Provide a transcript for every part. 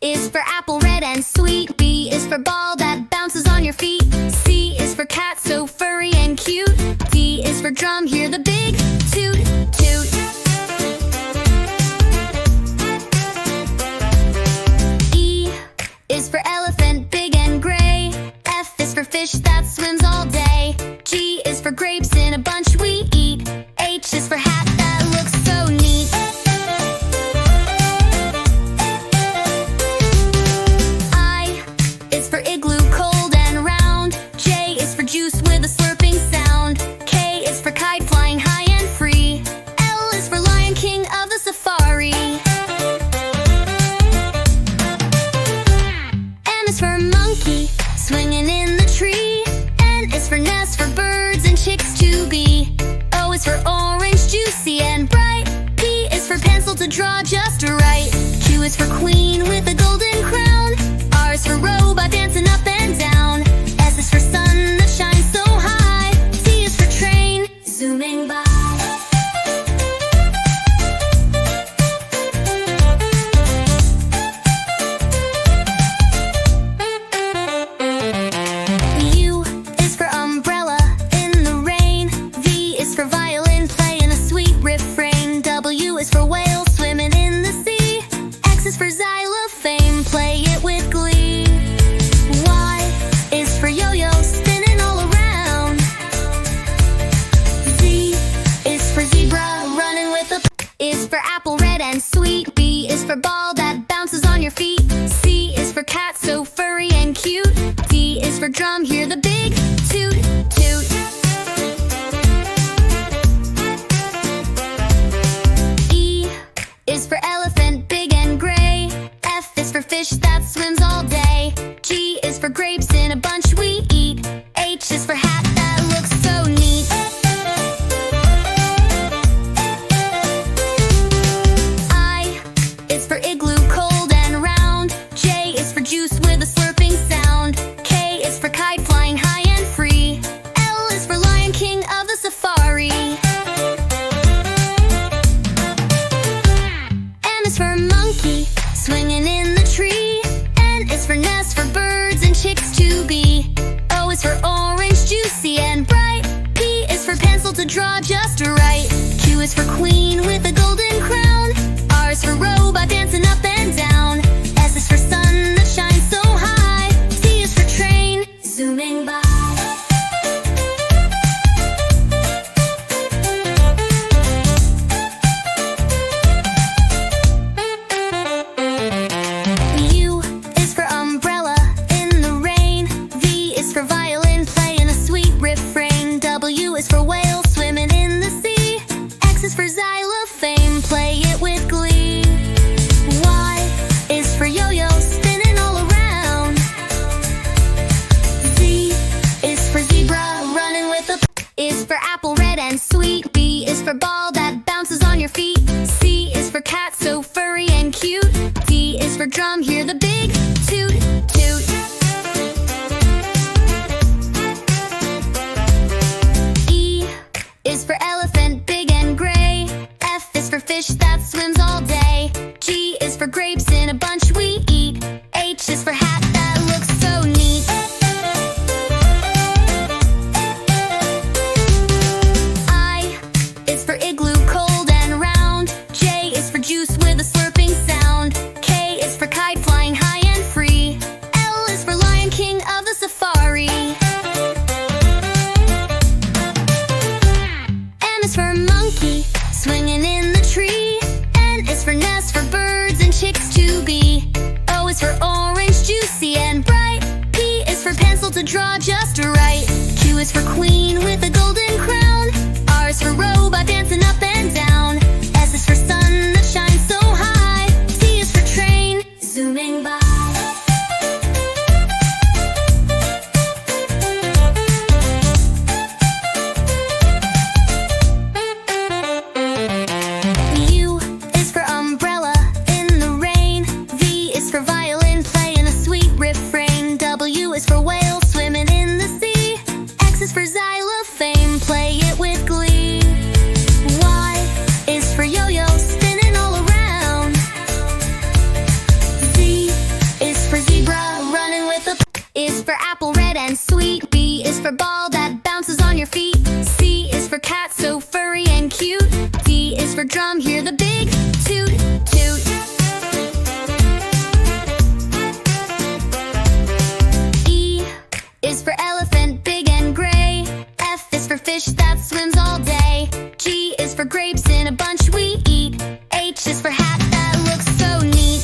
is for apple, red and sweet. B is for ball that bounces on your feet. C is for cat, so furry and cute. D is for drum, hear the big toot toot. E is for elephant, big and gray. F is for fish that swims all day. G is for grapes in a bunch we eat. H is for hat that looks so neat. I is for igloo, cold and round. J is for juice with a slurping sound. K is for kite, flying high and free. L is for lion, king of the safari. M is for monkey, swinging in the tree. N is for nest, for birds and chicks to be. O is for orange, juicy and bright. P is for pencil to draw just right. Q is for queen with a golden crown. R is for robot dancing up and down. S is for sun that shines so high. T is for train, zooming by. U is for umbrella in the rain. V is for violin, playing a sweet refrain. W is for whale, swimming in the sea. X is for xylophone, play it with glee. Y is for yo-yo, spinning all around. Z is for zebra, running with a is for apple, red and sweet. B is for ball that bounces on your feet. C is for cat, so furry and cute. D is for drum, hear the big toot toot. E is for elephant, big and gray. F is for fish that swims all day. G is for grapes in a bunch we eat. H is for hat that looks so neat. I is for igloo, cold and round. J is for juice with a slurping sound. K is for kite, flying high and free. L is for lion, king of the safari. M is for monkey, swinging in the tree. N is for nest, for birds and chicks to be. O is for orange, juicy and bright. P is for pencil to draw just right. Q is for queen with a golden crown. R is for robot dancing up and down. S is for sun that shines so high. T is for train, zooming by. U is for umbrella in the rain. V is for violin, playing a sweet refrain. W is for whale, swimming in the sea. X is for xylophone, play it with glee. Y is for yo-yo, spinning all around. Z is for zebra, running with a is for apple, red and sweet. B is for ball that bounces on your feet. C is for cat, so furry and cute. D is for drum, hear the big toot toot. E is for elephant, big and gray. F is for fish that swims all day. G is for grapes in a bunch we eat. H is for hat that looks so neat. I is for igloo, cold and round. J is for juice with a slurping sound. K is for kite, flying high and free. L is for lion, king of the safari. M is for monkey, swinging in the tree. N is for nest, for birds and chicks to be. O is for orange, juicy and bright. P is for pencil to draw just right. Q is for queen with a golden crown. R is for robot dancing up and down. S is for sun that shines so high. T is for train, zooming by. U is for umbrella in the rain. V is for violin, playing a sweet refrain. W is for whale, swimming in the sea. X is for xylophone, play it with glee. Y is for yo-yo, spinning all around. Z drum, hear the big toot toot. E is for elephant, big and gray. F is for fish that swims all day. G is for grapes in a bunch we eat. H is for hat that looks so neat.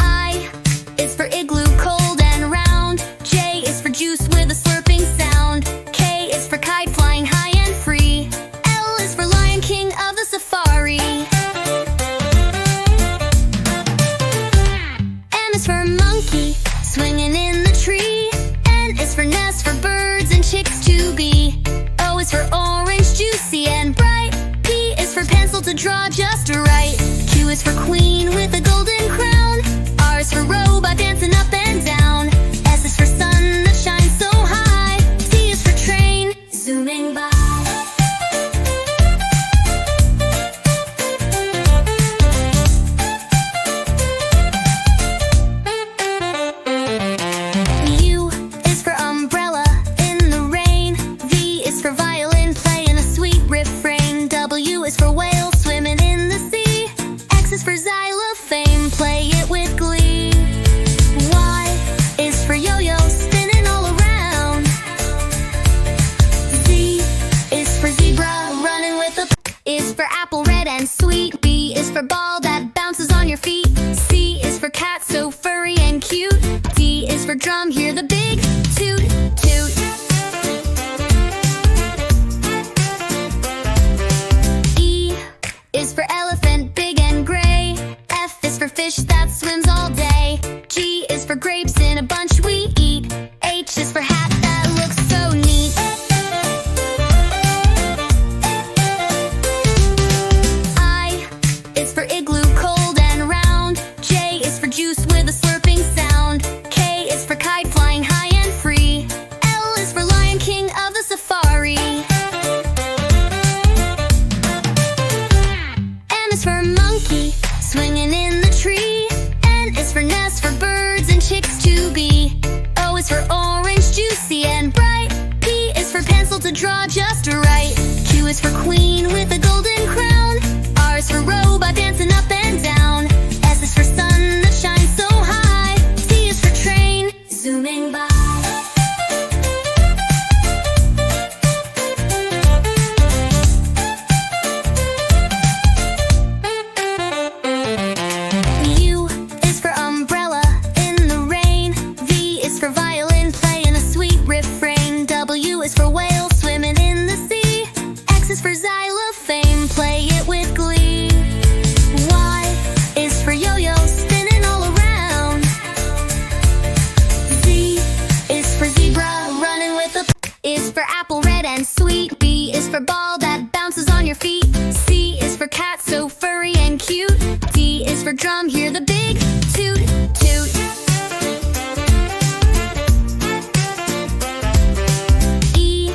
I is for igloo, cold and round. J is for juice with a slurping sound. K is for kite, flying high and free. L is for lion, king of the safari. M is for monkey, swinging in the tree. N is for nest, for birds and chicks to be. O is for orange, juicy and bright. P is for pencil to draw just right. Q is for queen with a golden crown. R is for robot dancing up and down. S is for sun that shines so high. T is for train zooming by. U is for umbrella in the rain. V is for violin, playing a sweet refrain. W is for whale, swimming in the sea. X is for xylophone, play it with glee. Y is for yo-yo, spinning all around. Z is for zebra, running with a is for apple, red and sweet. B is for ball that bounces on your feet. C is for cat, so furry and cute. D is for drum, hear the big toot toot. E is for elephant, big and gray. F is for fish that swims all day. G is for grapes in a bunch we eat. H is for hat that looks so neat. I is for igloo, cold and round. J is for juice with a slurping sound. K is for kite, flying high and free. L is for lion, king of the safari. M is for monkey, swinging in the tree. N is for nest, for birds and chicks to be. O is for orange, juicy and bright. P is for pencil to draw just right. Q is for queen with a golden crown. R is for robot dancing up and down. S is for sun that shines so high. T is for train zooming by. U is for umbrella in the rain. V is for violin, playing a sweet refrain. W is for whale, swimming in the sea. X is for xylophone, play it with glee. Y is for yo-yo, spinning all around. Z is for zebra, running with a is for apple, red and sweet. B is for ball that bounces on your feet. C is for cat, so furry and cute. D is for drum, hear the big toot toot. E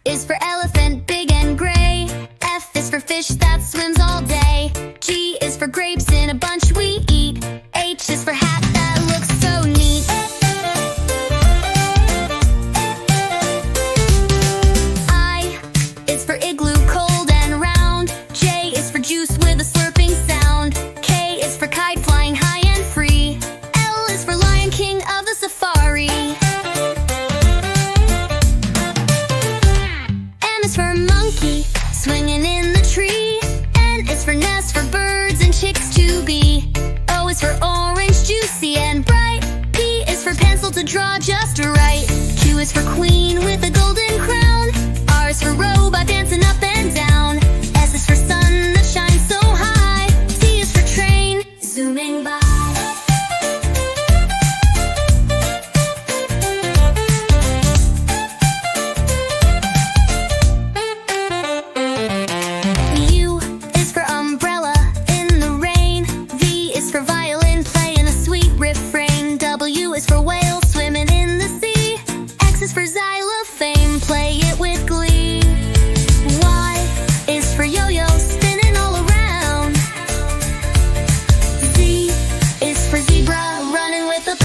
is for elephant, big and gray. F is for fish that swims all day. G is for grapes in a bunch we eat. H is for hat that looks so neat. I is for igloo, cold and round. J is for juice with a slurping sound. K is for kite, flying high and free. L is for lion, king of the safari. M is for monkey, swinging in the tree. N is for nest, for birds and chicks to be. O is for orange, juicy and bright. P is for pencil to draw just right. Q is for queen with a